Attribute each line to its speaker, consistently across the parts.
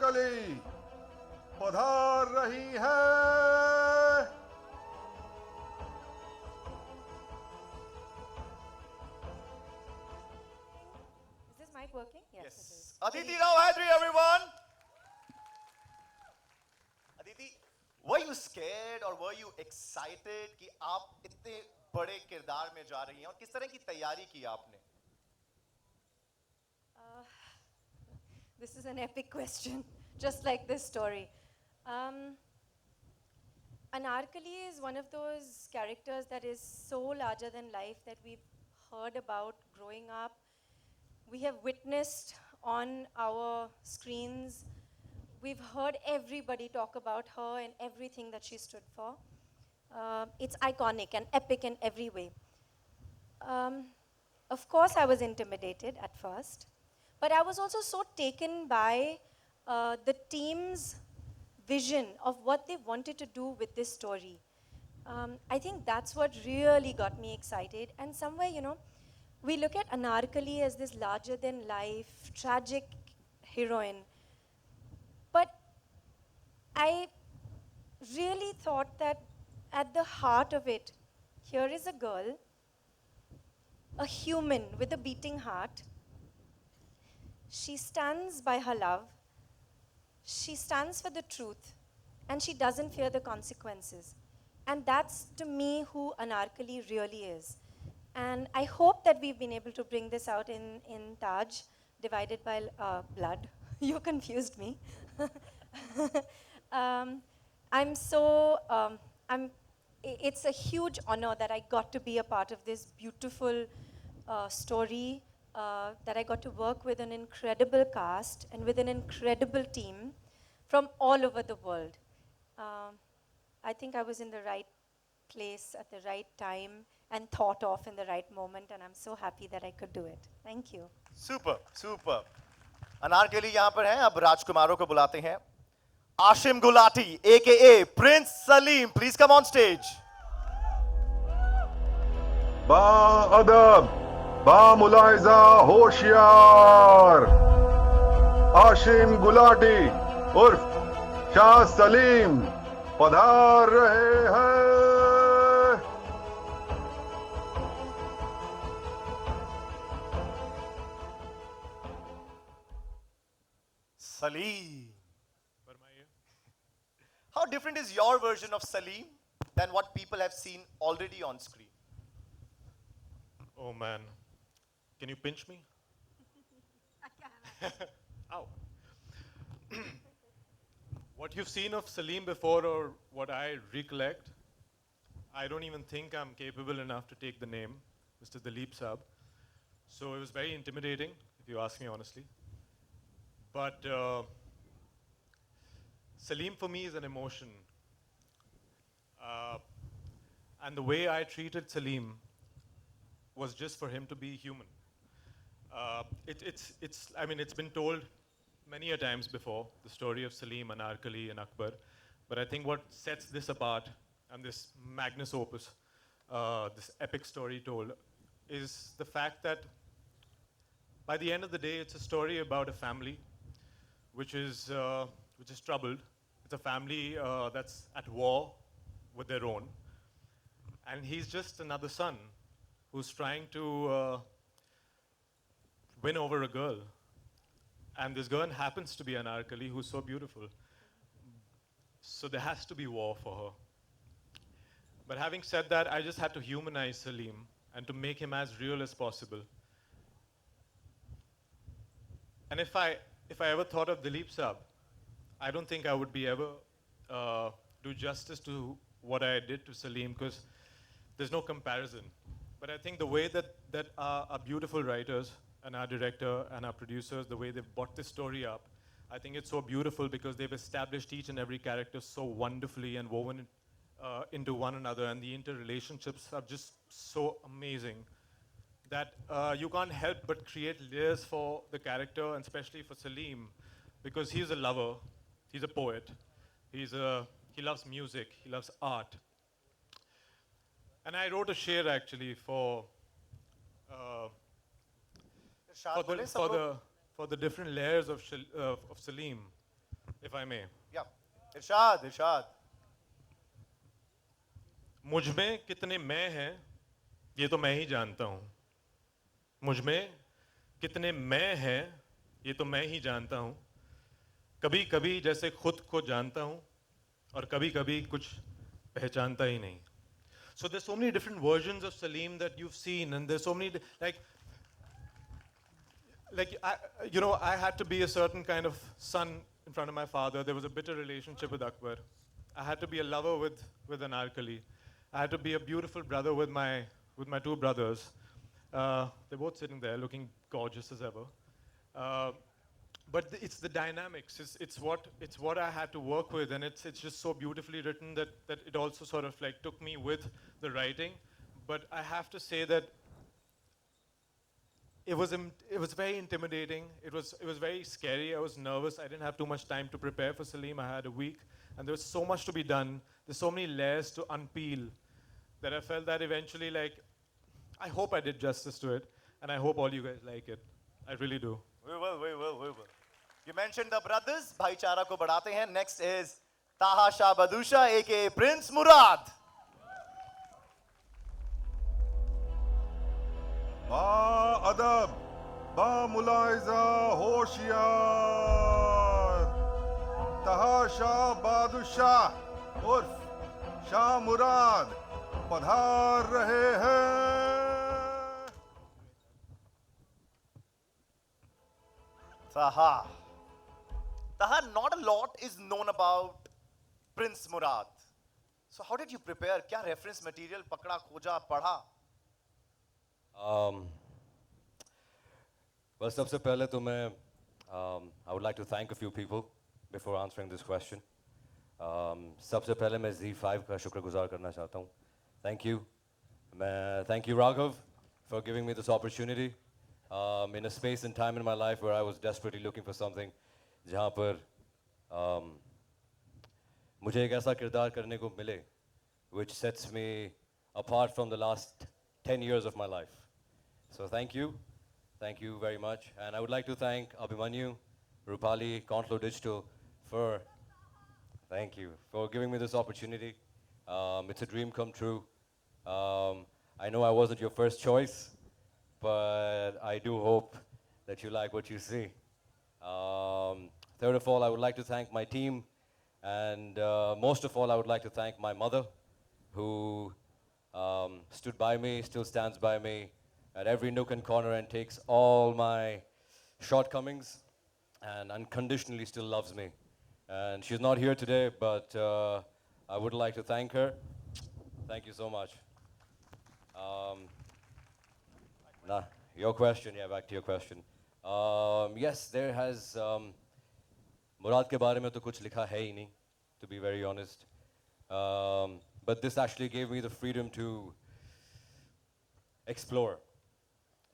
Speaker 1: अनारकली पधार रही है।
Speaker 2: Is this mic working? Yes. It is.
Speaker 3: Aditi Rao Hydari, everyone. Aditi, were you scared or were you excited कि आप इतने बड़े किरदार में जा रही हैं और किस तरह की तैयारी की आपने?
Speaker 2: This is an epic question, just like this story. Anarkali is one of those characters that is so larger than life that we've heard about growing up. We have witnessed on our screens. We've heard everybody talk about her and everything that she stood for. It's iconic and epic in every way. Of course, I was intimidated at first, but I was also so taken by the team's vision of what they wanted to do with this story. I think that's what really got me excited. And somewhere, we look at Anarkali as this larger than life, tragic heroine. But I really thought that at the heart of it, here is a girl, a human with a beating heart. She stands by her love. She stands for the truth. And she doesn't fear the consequences. And that's, to me, who Anarkali really is. And I hope that we've been able to bring this out in Taj, divided by blood. You confused me. It's a huge honor that I got to be a part of this beautiful story, that I got to work with an incredible cast and with an incredible team from all over the world. I think I was in the right place at the right time and thought of in the right moment, and I'm so happy that I could do it. Thank you.
Speaker 3: Super, super. Anarkali यहाँ पर हैं, अब राजकुमारों को बुलाते हैं. Ashim Gulati, aka Prince Salim, please come on stage.
Speaker 1: बाअदब, बामुलाइजा होशियार, आशिम गुलाटी उर्फ शाह सलीम पधार रहे हैं.
Speaker 3: Salim. How different is your version of Salim than what people have seen already on screen?
Speaker 4: Oh man, can you pinch me? Ow. What you've seen of Salim before or what I recollect, I don't even think I'm capable enough to take the name, Mr. Dalip Saab. So it was very intimidating, if you ask me honestly. But Salim for me is an emotion. And the way I treated Salim was just for him to be human. It's been told many a times before, the story of Salim, Anarkali, and Akbar. But I think what sets this apart and this magnus opus, this epic story told, is the fact that by the end of the day, it's a story about a family which is troubled. It's a family that's at war with their own. And he's just another son who's trying to win over a girl. And this girl happens to be Anarkali, who's so beautiful. So there has to be war for her. But having said that, I just had to humanize Salim and to make him as real as possible. And if I ever thought of Dalip Saab, I don't think I would be ever do justice to what I did to Salim, because there's no comparison. But I think the way that our beautiful writers and our director and our producers, the way they've brought this story up, I think it's so beautiful because they've established each and every character so wonderfully and woven into one another, and the interrelationships are just so amazing that you can't help but create layers for the character, and especially for Salim, because he's a lover, he's a poet, he loves music, he loves art. And I wrote a share actually for the different layers of Salim. if I may.
Speaker 3: Yeah. Irshad, Irshad.
Speaker 4: मुझ में कितने मैं हैं ये तो मैं ही जानता हूँ. मुझ में कितने मैं हैं ये तो मैं ही जानता हूँ. कभी कभी जैसे खुद को जानता हूँ और कभी कभी कुछ पहचानता ही नहीं. So there's so many different versions of Salim that you've seen, and there's so many I had to be a certain kind of son in front of my father. There was a bitter relationship with Akbar. I had to be a lover with Anarkali. I had to be a beautiful brother with my two brothers. They're both sitting there looking gorgeous as ever. But it's the dynamics. It's what I had to work with, and it's just so beautifully written that it also sort of like took me with the writing. But I have to say that it was very intimidating. It was very scary. I was nervous. I didn't have too much time to prepare for Salim. I had a week, and there was so much to be done. There's so many layers to unpeel that I felt that eventually, I hope I did justice to it, and I hope all you guys like it. I really do.
Speaker 3: We will. You mentioned the brothers. भाईचारा को बढ़ाते हैं. Next is Taha Shah Badusha, aka Prince Murad.
Speaker 1: बा अदब, बा मुलाइजा होशियार, तहाशा बादशाह उर्फ शाह मुराद पधार रहे हैं.
Speaker 3: Taha. Taha, not a lot is known about Prince Murad. So how did you prepare? क्या reference material पकड़ा, खोजा, पढ़ा?
Speaker 5: Well, सबसे पहले तो मैं I would like to thank a few people before answering this question. सबसे पहले मैं Zee5 का शुक्रगुजार करना चाहता हूँ. Thank you. Thank you, Raghav, for giving me this opportunity in a space and time in my life where I was desperately looking for something जहाँ पर मुझे एक ऐसा किरदार करने को मिले which sets me apart from the last 10 years of my life. So thank you very much, and I would like to thank Abhimanyu, Rupali, Contlo Digital for giving me this opportunity. It's a dream come true. I know I wasn't your first choice, but I do hope that you like what you see. Third of all, I would like to thank my team, and most of all, I would like to thank my mother, who stood by me, still stands by me at every nook and corner and takes all my shortcomings and unconditionally still loves me. And she's not here today, but I would like to thank her. Thank you so much. Your question, back to your question. Yes, there has, Murad ke baare mein to kuch likha hai hi nahi, to be very honest. But this actually gave me the freedom to explore.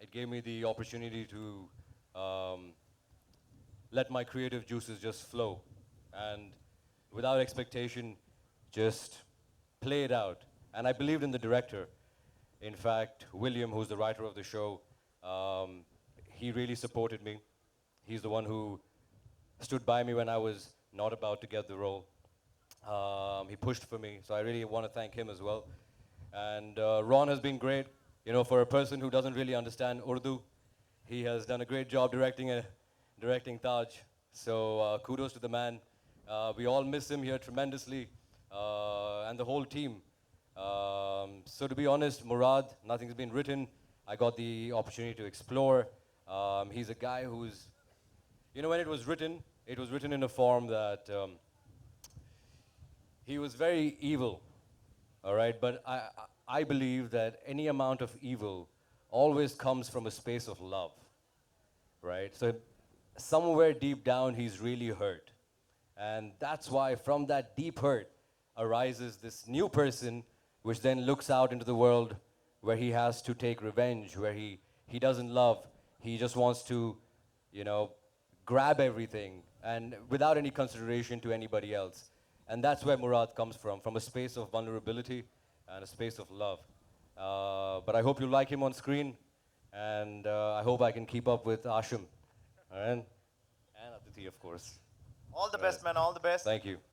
Speaker 5: It gave me the opportunity to let my creative juices just flow and without expectation just play it out. And I believed in the director. In fact, William, who's the writer of the show, he really supported me. He's the one who stood by me when I was not about to get the role. He pushed for me, so I really want to thank him as well. And Ron has been great. You know, for a person who doesn't really understand Urdu, he has done a great job directing Taj. So kudos to the man. We all miss him here tremendously, and the whole team. So to be honest, Murad, nothing's been written. I got the opportunity to explore. He's a guy who's, you know, when it was written in a form that he was very evil, all right? But I believe that any amount of evil always comes from a space of love, right? So somewhere deep down, he's really hurt. And that's why from that deep hurt arises this new person, which then looks out into the world where he has to take revenge, where he doesn't love. He just wants to, you know, grab everything and without any consideration to anybody else. And that's where Murad comes from a space of vulnerability and a space of love. But I hope you like him on screen, and I hope I can keep up with Ashim, all right? And Aditi, of course.
Speaker 3: All the best, man. All the best.
Speaker 5: Thank you.